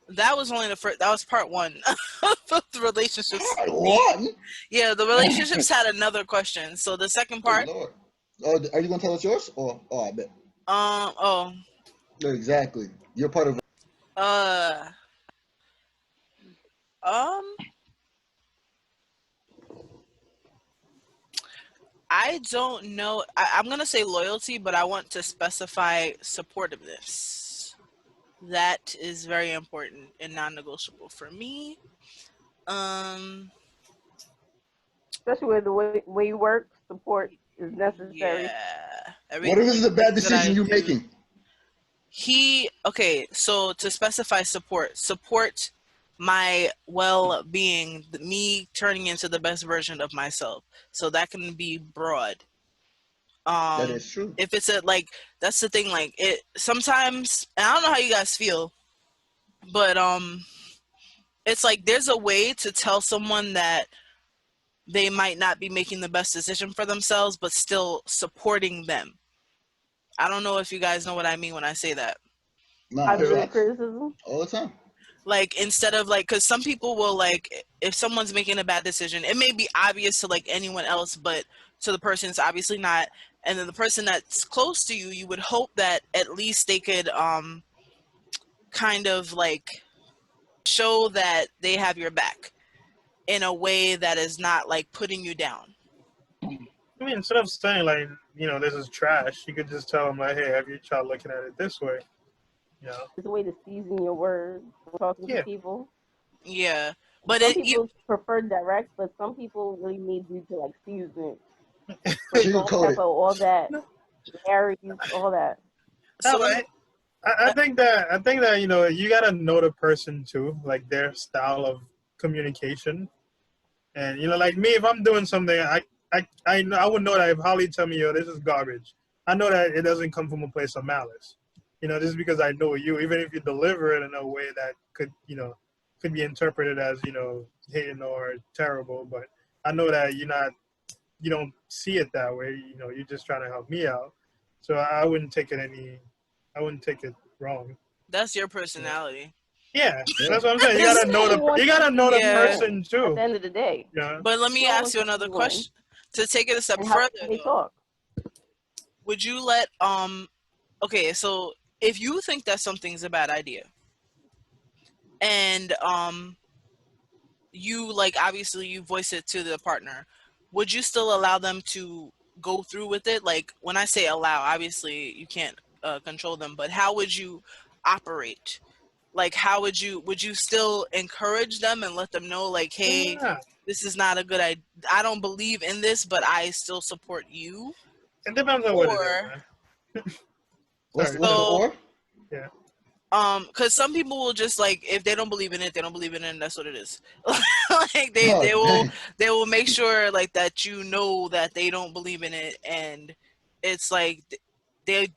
that was only the first. That was part one of the relationships. Part one? Yeah, the relationships had another question. So the second part. Oh, Lord. Are you gonna tell us yours? Or I bet. Oh. Exactly. You're part of. I don't know. I'm gonna say loyalty, but I want to specify supportiveness. That is very important and non-negotiable for me. Especially with the way you work, support is necessary. Yeah. What if this is a bad decision you're making? So to specify support my well-being, me turning into the best version of myself. So that can be broad. That is true. If it's that's the thing, like it sometimes, and I don't know how you guys feel, but it's like there's a way to tell someone that they might not be making the best decision for themselves, but still supporting them. I don't know if you guys know what I mean when I say that. Positive criticism? All the time. Like, instead of like, because some people will, like, if someone's making a bad decision, it may be obvious to like anyone else, but to the person it's obviously not. And then the person that's close to you, you would hope that at least they could kind of like show that they have your back in a way that is not like putting you down. I mean, instead of saying like, this is trash, you could just tell them like, hey, have you tried looking at it this way? It's a way to season your words when talking to people. Yeah, but some people prefer direct, but some people really need you to like season it. Salt, pepper, all that, berries, all that. So I think that you gotta know the person too, like their style of communication, and like me, if I'm doing something, I would know that if Holly tell me, yo, this is garbage, I know that it doesn't come from a place of malice. Just because I know you, even if you deliver it in a way that could be interpreted as, hating or terrible, but I know that you don't see it that way. You're just trying to help me out. So I wouldn't take it wrong. That's your personality. Yeah, that's what I'm saying. You gotta know the person too. At the end of the day. Yeah. But let me ask you another question. To take it a step further, would you let okay, so if you think that something's a bad idea, and you like obviously you voice it to the partner, would you still allow them to go through with it? Like, when I say allow, obviously you can't control them, but how would you operate? Like, how would you still encourage them and let them know, like, hey, this is not a good idea. I don't believe in this, but I still support you. It depends on what it is, man. What's the or? Yeah. Because some people will just, like, if they don't believe in it, they don't believe in it, and that's what it is. Like, they will make sure, like, that you know that they don't believe in it, and it's like they're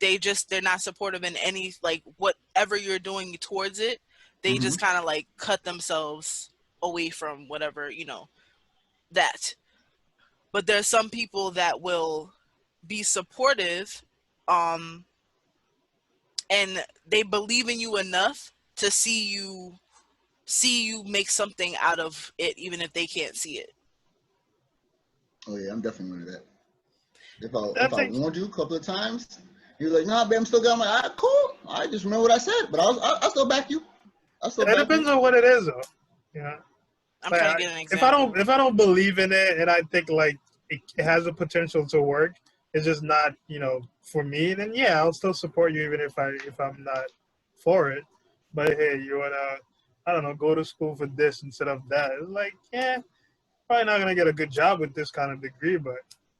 not supportive in any, like, whatever you're doing towards it. They just kind of like cut themselves away from whatever, that. But there's some people that will be supportive, and they believe in you enough to see you make something out of it, even if they can't see it. Oh yeah, I'm definitely one of that. If I warned you a couple of times, you're like, nah, babe, I'm still got my, all right, cool. I just remember what I said, but I'll still back you. It depends on what it is, though. Yeah. I'm trying to get an example. If I don't believe in it and I think like it has a potential to work, it's just not, for me, then yeah, I'll still support you even if I'm not for it. But hey, you wanna, I don't know, go to school for this instead of that. It's like, yeah, probably not gonna get a good job with this kind of degree, but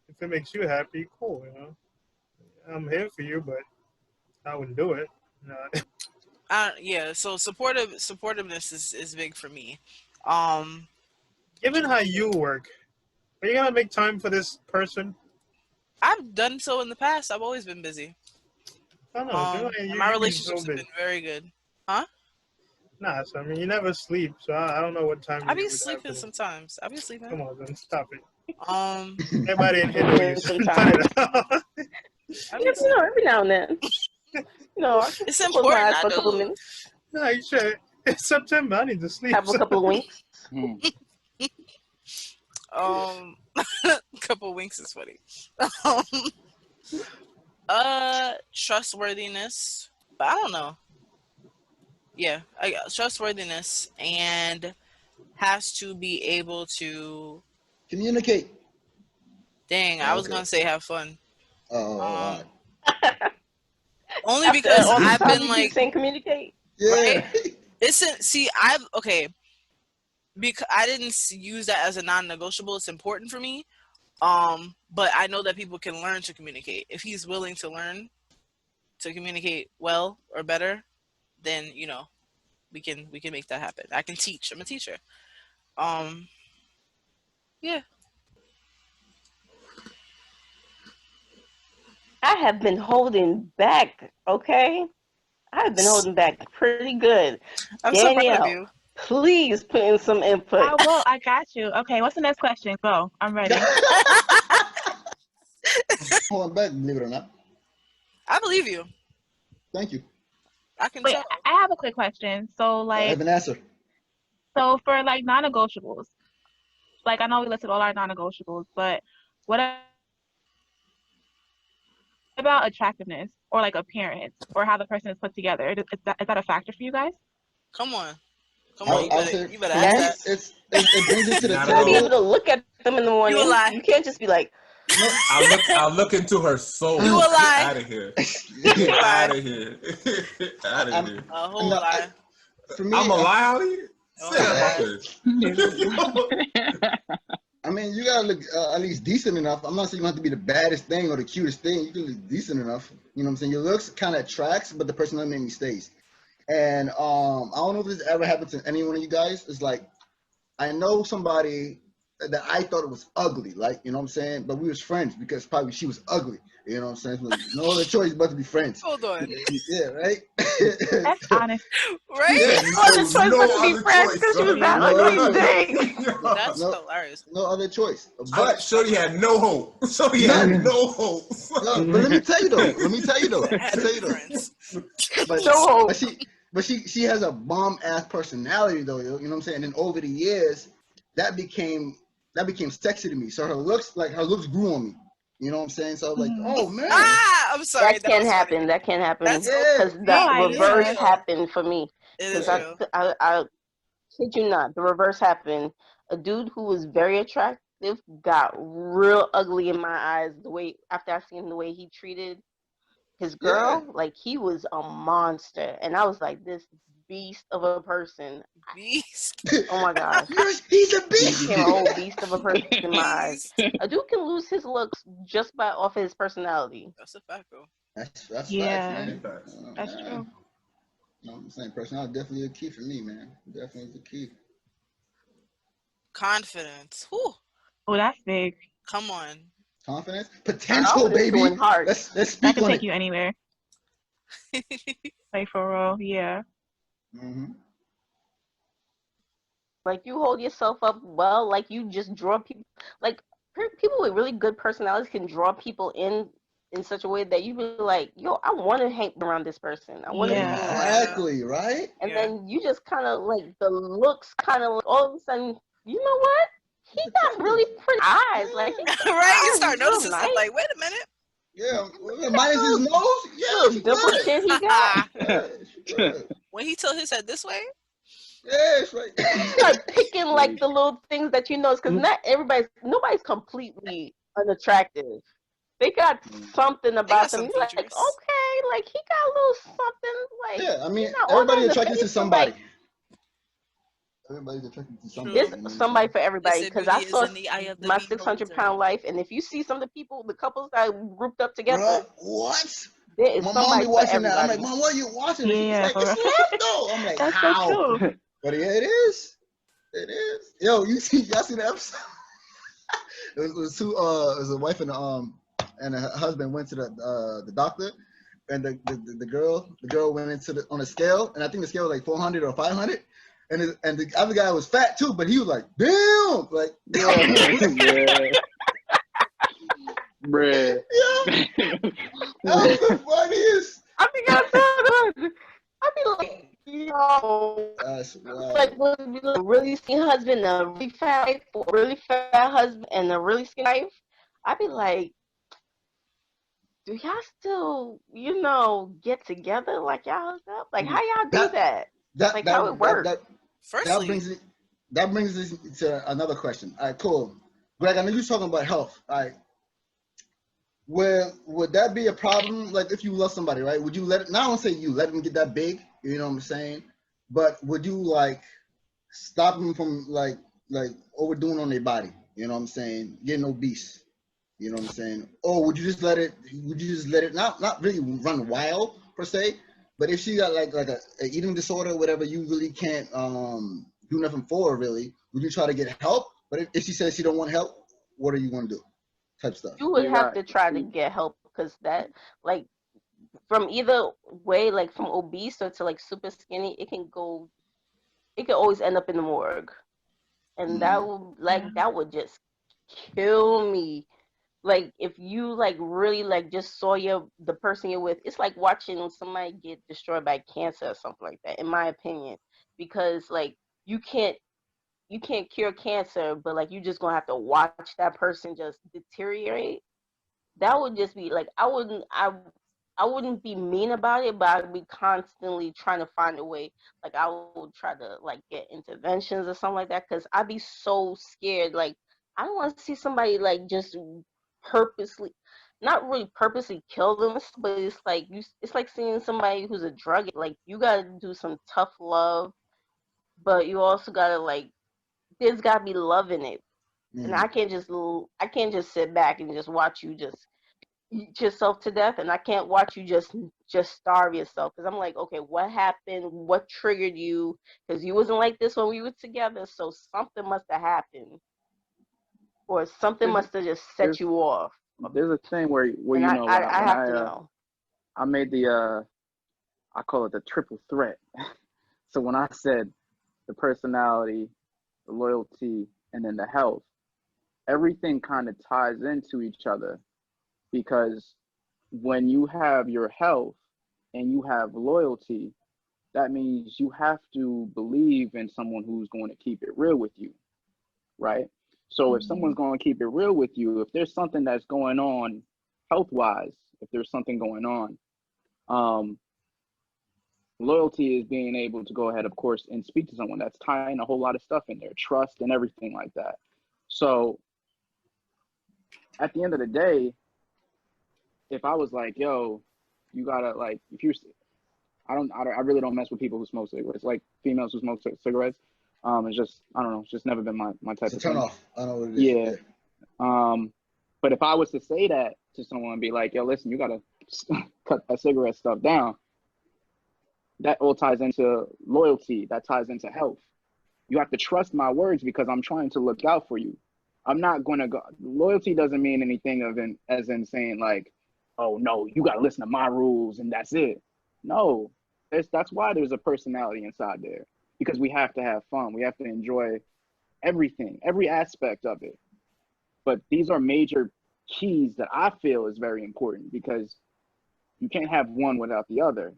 if it makes you happy, cool, I'm here for you, but I wouldn't do it. Yeah, so supportiveness is big for me. Given how you work, are you gonna make time for this person? I've done so in the past. I've always been busy. I don't know. My relationships have been very good. Huh? Nah, so I mean, you never sleep, so I don't know what time. I be sleeping sometimes. I be sleeping. Come on, then stop it. Everybody in here knows you. Every now and then. know, I can It's close my important. eyes I for a couple of do. minutes. No, you should. It's September. I need to sleep. Have a couple of winks. Couple winks is funny. Trustworthiness, but I don't know. Yeah, trustworthiness and has to be able to Communicate. Dang, I was gonna say have fun. Oh, Only because all the I've time been you like keep saying communicate. yeah. Right? Because I didn't use that as a non-negotiable. It's important for me. But I know that people can learn to communicate. If he's willing to learn to communicate well or better, then we can make that happen. I can teach. I'm a teacher. Yeah. I have been holding back, okay? I've been holding back pretty good. I'm so proud of Danielle, you. please put in some input. I will. I got you. Okay, what's the next question? Go. I'm ready. Hold back, believe it or not. I believe you. Thank you. I can Wait, tell. I have a quick question. So, I have an answer. So for like non-negotiables, like I know we listed all our non-negotiables, but what about attractiveness or like appearance or how the person is put together? Is that a factor for you guys? Come on. I'll You say better ask that. it brings you to the Not You at gotta be all. able to look at them in the morning. You a lie. You can't just be like, I'll look into her soul. You a lie. Get out of here. You Get lie. out of here. Out of here. A whole lie. For me, I'm a lie, Holly? Oh, Say yeah. that. I mean, you gotta look at least decent enough. I'm not saying you have to be the baddest thing or the cutest thing. You can look decent enough. You know what I'm saying? Your looks kind of attracts, but the personality stays. And I don't know if this ever happened to any one of you guys. It's like I know somebody that I thought it was ugly, like, you know what I'm saying? But we was friends because probably she was ugly. You know what I'm saying? So no other choice but to be friends. Hold on. Yeah, right? That's honest. Right? Yeah, no other choice but to be friends because she was that ugly. Dang. That's hilarious. No other choice. But Shorty had no hope. Shorty had no hope. but let me tell you though. But she has a bomb ass personality though. You know what I'm saying? And over the years, that became sexy to me. So her looks grew on me. You know what I'm saying? So I was like, oh man. I'm sorry. That can happen. That can happen. That's Because the reverse happened for me. It is Because I kid you not, the reverse happened. A dude who was very attractive got real ugly in my eyes. After I seen the way he treated his girl, like he was a monster, and I was like, this beast of a person. Beast. Oh my gosh. He's a beast. He became a whole beast of a person in my eyes. A dude can lose his looks just off his personality. That's a fact, though. That's Yeah. facts, man. That's true. No, I'm saying personality definitely a key for me, man. Definitely the key. Confidence. Whew. Oh, that's big. Come on. Confidence, potential, baby. Let's That speak can on take it. you anywhere. Like for real, yeah. Mm-hmm. Like you hold yourself up well, like you just draw people. Like people with really good personalities can draw people in such a way that you be like, yo, I want to hang around this person. I want to Yeah. be around them. Exactly, right? And then you just kind of like the looks kind of like, all of a sudden, you know what? He got really pretty eyes. Like, Right? You start real noticing nice. stuff like, wait a minute. Yeah, minus his nose. Yeah, she Dimple good. chin he got. Yeah, she good. When he tilted his head this way, Yeah, it's right. Start picking like the little things that you notice, because nobody's completely unattractive. They got something about them. You're like, okay, like he got a little something. Like, Yeah, I mean, all everybody's in the attracted to face, somebody. like, Everybody's attracted to somebody. there's somebody for everybody. They said Because I beauty saw is in the eye of the my beholder. 600-pound life, and if you see some of the couples that grouped up together, Bruh, what? there is My mom somebody be for watching that. I'm everybody. like, Mom, what are you watching? Yeah, She's like, it's love though. I'm like, That's how? so true. But yeah, it is. It is. Yo, y'all see the episode? it was two. It was a wife and her husband went to the doctor, and the girl went into on a scale, and I think the scale was like 400 or 500, and the other guy was fat too, but he was like, damn, like Yeah. Bruh. yeah. That was the funniest. I think I saw That's wild. Like, would it be like a really skinny husband, a really fat wife, or a really fat husband and a really skinny wife? I'd be like, do y'all still, get together like y'all hooked up? Like, how y'all do that? Like, how it works? Firstly, that brings us to another question. All right, cool. Greg, I know you're talking about health. All right. Would that be a problem? Like, if you love somebody, right? Would you not I want to say you let them get that big, you know what I'm saying? But would you like stop them from like overdoing on their body? You know what I'm saying? Getting obese. You know what I'm saying? Or would you just let it not really run wild per se, but if she got like a eating disorder, whatever, you really can't do nothing for her really. Would you try to get help? But if she says she don't want help, what are you gonna do? Type stuff. You would have to try to get help, because that, like, from either way, like from obese or to like super skinny, it can always end up in the morgue, and that would just kill me. Like, if you like really like just saw the person you're with, it's like watching somebody get destroyed by cancer or something like that, in my opinion, because like you can't cure cancer, but like you just gonna have to watch that person just deteriorate. That would just be like, I wouldn't be mean about it, but I'd be constantly trying to find a way. Like, I would try to like get interventions or something like that, because I'd be so scared. Like, I don't want to see somebody like just purposely, not really purposely kill them, but it's like seeing somebody who's a drug addict. Like, you gotta do some tough love, but you also gotta like, there's gotta be love in it. And I can't just sit back and just watch you just eat yourself to death, and I can't watch you just starve yourself, because I'm like, okay, what happened? What triggered you? Because you wasn't like this when we were together, so something must have happened, or something must have just set you off. There's a thing where and I have to know. I made I call it the triple threat. So when I said the personality, the loyalty, and then the health, everything kind of ties into each other, because when you have your health and you have loyalty, that means you have to believe in someone who's going to keep it real with you, right? So if someone's going to keep it real with you, if there's something that's going on health-wise, if there's something going on, loyalty is being able to go ahead, of course, and speak to someone. That's tying a whole lot of stuff in there, trust and everything like that. So at the end of the day, if I was like, yo, you gotta like, if you're, I really don't mess with people who smoke cigarettes, like females who smoke cigarettes. It's just, I don't know, it's just never been my type of turn thing. off. I know what it is. Yeah. But if I was to say that to someone and be like, yo, listen, you gotta cut that cigarette stuff down, that all ties into loyalty, that ties into health. You have to trust my words because I'm trying to look out for you. I'm not going to go. Loyalty doesn't mean anything as in saying like, oh no, you got to listen to my rules and that's it. No, that's why there's a personality inside there, because we have to have fun. We have to enjoy everything, every aspect of it. But these are major keys that I feel is very important, because you can't have one without the other.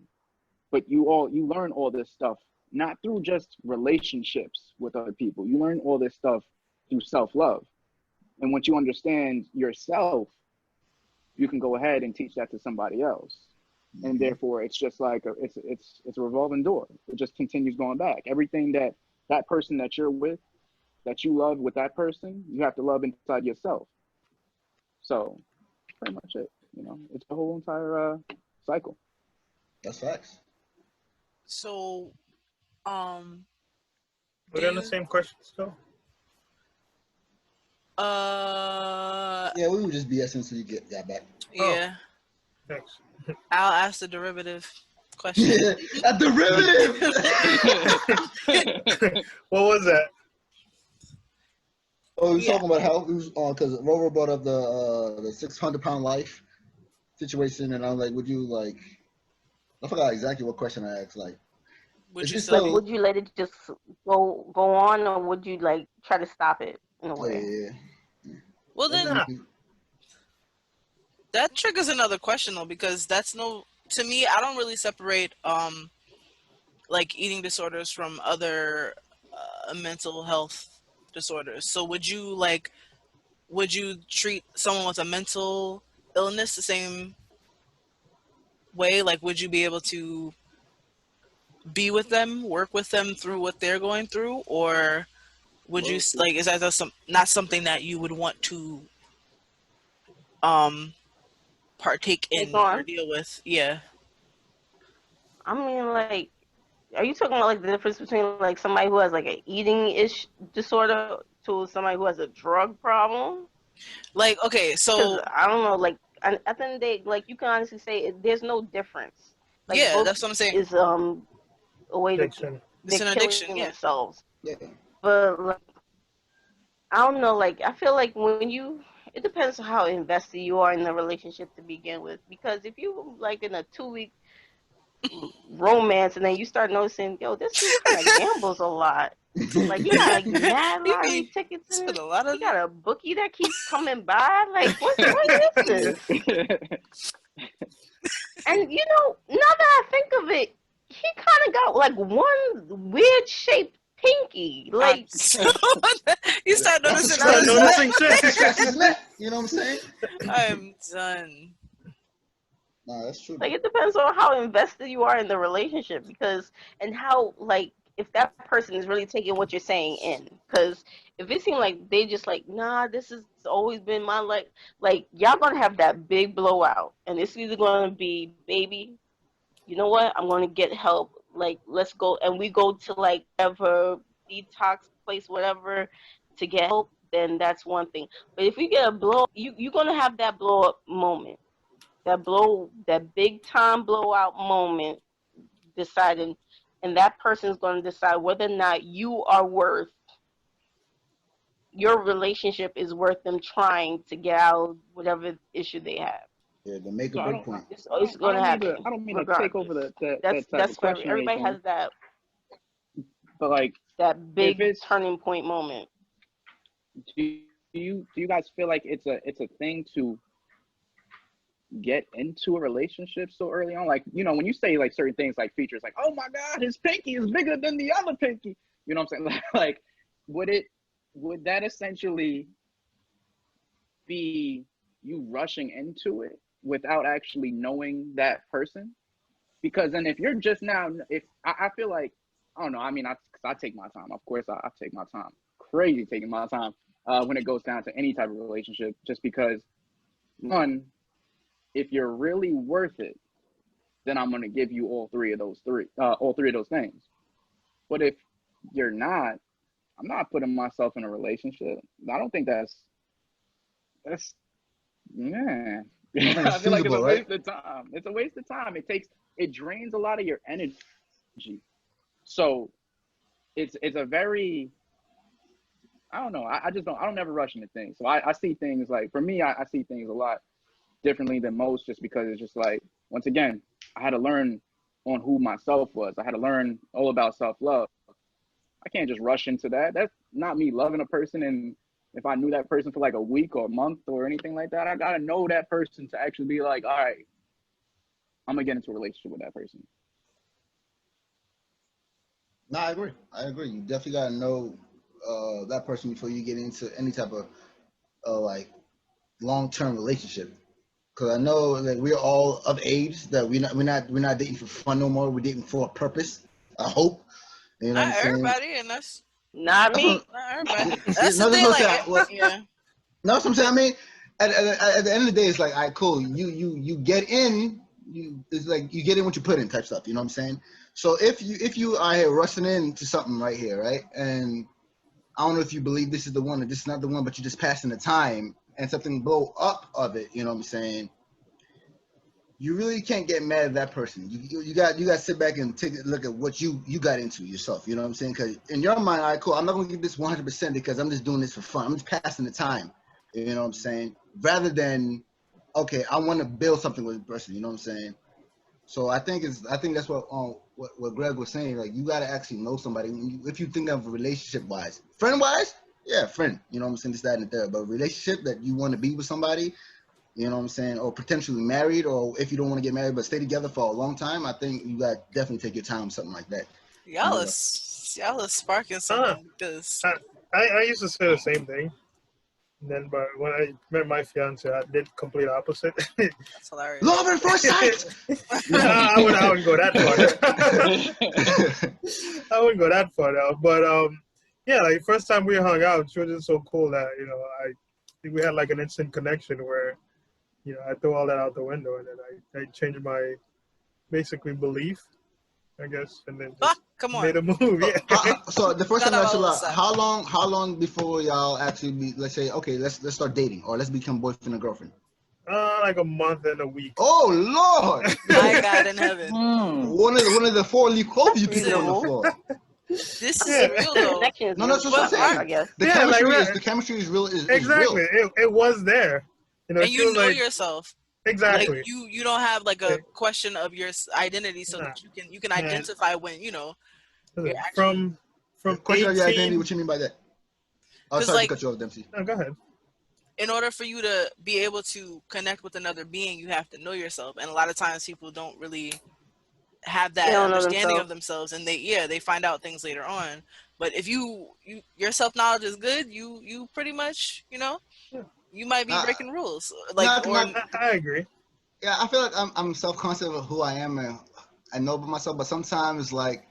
But you learn all this stuff, not through just relationships with other people. You learn all this stuff through self-love. And once you understand yourself, you can go ahead and teach that to somebody else. And therefore, it's just like it's a revolving door. It just continues going back. Everything that person that you're with, that you love with that person, you have to love inside yourself. So, pretty much it. It's the whole entire cycle. That's facts. So, we're on the same question still. Yeah, we would just BS until you got back. Yeah. Oh, thanks. I'll ask the derivative question. A derivative. What was that? Oh, we were talking about how because Rover brought up the 600-pound life situation, and I was like, would you like? I forgot exactly what question I asked. Like, would you let it just go on, or would you like try to stop it in a way? Yeah. Well, then that triggers another question though, because to me, I don't really separate like eating disorders from other mental health disorders. So would you treat someone with a mental illness the same way? Like, would you be able to be with them, work with them through what they're going through, or would you like? Is that not something that you would want to partake in or deal with? Yeah. I mean, like, are you talking about like the difference between like somebody who has like an eating disorder to somebody who has a drug problem? Like, okay, so I don't know, like at the end of the day, like you can honestly say there's no difference. Like, yeah, both that's what I'm saying. is a way Addiction. It's an addiction, yeah. themselves. Yeah. But like, I don't know, like I feel like it depends on how invested you are in the relationship to begin with. Because if you like in a 2-week romance and then you start noticing, yo, this dude kind of gambles a lot. Like, he got like mad lottery tickets in it. He got a bookie that keeps coming by. Like, what is this? And you know, now that I think of it, he kind of got like one weird shaped pinky. Like, you start noticing shit. You know what I'm saying? I'm done. No, that's true. Like, it depends on how invested you are in the relationship, and how, like, if that person is really taking what you're saying in. Because if it seems like they just like, nah, this has always been my life, like, y'all gonna have that big blowout, and it's either gonna be, baby, you know what, I'm gonna get help, like, let's go, and we go to like whatever detox place, whatever, to get help, then that's one thing. But if you get a blow, you're gonna have that blow up moment. That big time blowout moment, deciding, and that person's going to decide whether or not your relationship is worth them trying to get out of whatever issue they have. Yeah, to make a big point. It's going to happen. I don't mean to take over that that's type of everybody has that. But like that big turning point moment. Do you guys feel like it's a thing to get into a relationship so early on? Like, you know, when you say like certain things like features like, oh my god, his pinky is bigger than the other pinky, you know what I'm saying? Like, would that essentially be you rushing into it without actually knowing that person? Because then if you're just now, if I feel like, I don't know, I mean, I take my time, of course. I take my time, crazy taking my time when it goes down to any type of relationship, just because, one, if you're really worth it, then I'm going to give you all three of those things. But if you're not, I'm not putting myself in a relationship. I don't think that's yeah. I feel like it's a waste of time. It's a waste of time. It drains a lot of your energy. So it's a very, I don't know. I don't never rush into things. So I see things like, for me, I see things a lot differently than most, just because it's just like, once again, I had to learn on who myself was. I had to learn all about self-love. I can't just rush into that. That's not me loving a person. And if I knew that person for like a week or a month or anything like that, I got to know that person to actually be like, all right, I'm going to get into a relationship with that person. No, I agree. You definitely got to know that person before you get into any type of like long-term relationship. Because I know that we're all of age, that we're not dating for fun no more. We're dating for a purpose. I hope. You know not everybody, and that's not me. Not everybody. That's the thing. Like, yeah. No, that's what I'm saying. I mean, at the end of the day, it's like, all right, cool. You get in. It's like you get in what you put in type stuff. You know what I'm saying? So if you are here rushing into something right here, right, and I don't know if you believe this is the one or this is not the one, but you're just passing the time and something blow up of it. You know what I'm saying? You really can't get mad at that person. You got to sit back and take a look at what you got into yourself. You know what I'm saying? Because in your mind, all right, cool, I'm not gonna give this 100% because I'm just doing this for fun. I'm just passing the time. You know what I'm saying? Rather than, okay, I want to build something with the person. You know what I'm saying? So I think that's what Gregg was saying. Like, you got to actually know somebody. If you think of relationship wise, friend wise, yeah, friend. You know what I'm saying? This, that, and the third. But relationship that you want to be with somebody. You know what I'm saying? Or potentially married, or if you don't want to get married but stay together for a long time, I think you got to definitely take your time with something like that. Y'all are sparking something with this. I used to say the same thing. Then, but when I met my fiance, I did complete opposite. That's hilarious. Love at first sight. I wouldn't go that far. I wouldn't go that far now. But yeah, like first time we hung out, she was just so cool that we had like an instant connection where I threw all that out the window and then I changed my basically belief, I guess, and then just made a move. Yeah. So the first time I actually, how long before y'all actually be? Let's say, okay, let's start dating or let's become boyfriend and girlfriend. Like a month and a week. Oh Lord! My God in heaven. One of the 4-leaf clover you people on the floor. This is real though. No, that's what I'm saying. I guess. The chemistry is real. Exactly. It was there. And you know yourself. Exactly. Like you don't have like a question of your identity, so that you can identify when from question of your identity. What you mean by that? Oh, sorry to cut you off, Dempsey. No, go ahead. In order for you to be able to connect with another being, you have to know yourself, and a lot of times people don't really have that understanding of themselves, and they find out things later on. But if your self knowledge is good, you pretty much you might be breaking rules. I agree. Yeah, I feel like I'm self-conscious of who I am and I know about myself, but sometimes like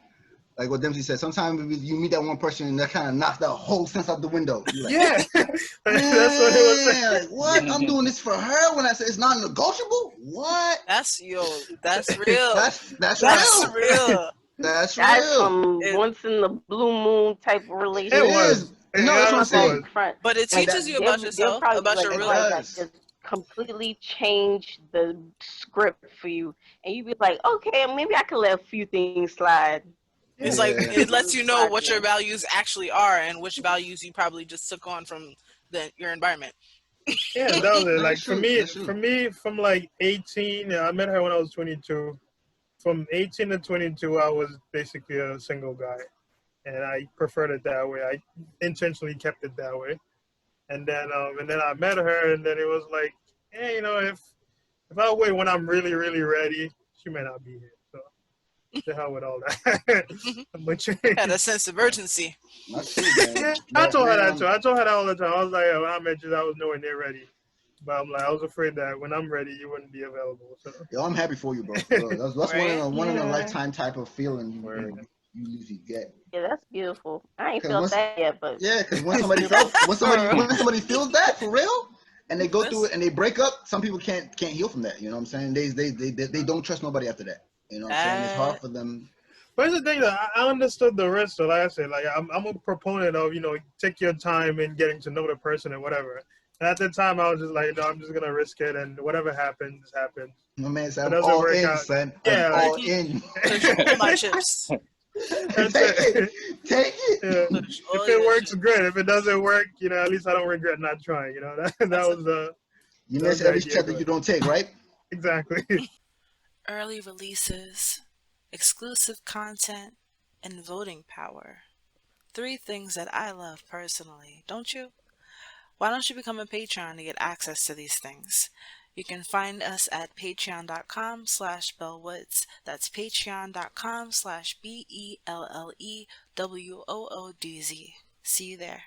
what Dempsey said, sometimes you meet that one person and that kind of knocks that whole sense out the window. Like, yeah, that's what it was saying. Like, what? I'm doing this for her when I say it's non-negotiable? What? That's real. That's real. That's real. real. That's some once in the blue moon type of relationship. It was. No, that's what I'm saying. But it teaches you about yourself, about your real life. Just completely change the script for you, and you be like, okay, maybe I can let a few things slide. It's like it lets you know what your values actually are and which values you probably just took on from your environment. Yeah, that was it. Like for me, from like 18, I met her when I was 22. From 18 to 22, I was basically a single guy, and I preferred it that way. I intentionally kept it that way, and then I met her, and then it was like, hey, if I wait when I'm really, really ready, she may not be here. So the hell with all that. But had a sense of urgency. I told her that too. I told her that all the time. I was like, when I met you, I was nowhere near ready. But I'm like, I was afraid that when I'm ready, you wouldn't be available. So. Yo, I'm happy for you, bro. That's one of the lifetime type of feeling you usually get. Yeah, that's beautiful. I ain't felt that yet, but yeah, because when somebody feels that for real, and they go through it and they break up, some people can't heal from that. You know what I'm saying? They don't trust nobody after that. You know what I'm saying? It's hard for them. But here's the thing, though. I understood the risk. So like I said, like I'm a proponent of take your time in getting to know the person and whatever. And at the time, I was just like, no, I'm just gonna risk it, and whatever happens, happens. My man said, I'm all in, son. Yeah, I'm all in. My chips. Take it. Yeah. If it works, great. If it doesn't work, at least I don't regret not trying. That was the. You miss every step that you don't take, right? Exactly. Early releases, exclusive content, and voting power. 3 things that I love personally, don't you? Why don't you become a Patreon to get access to these things? You can find us at patreon.com/BelleWoodz. That's patreon.com/BelleWoodz. See you there.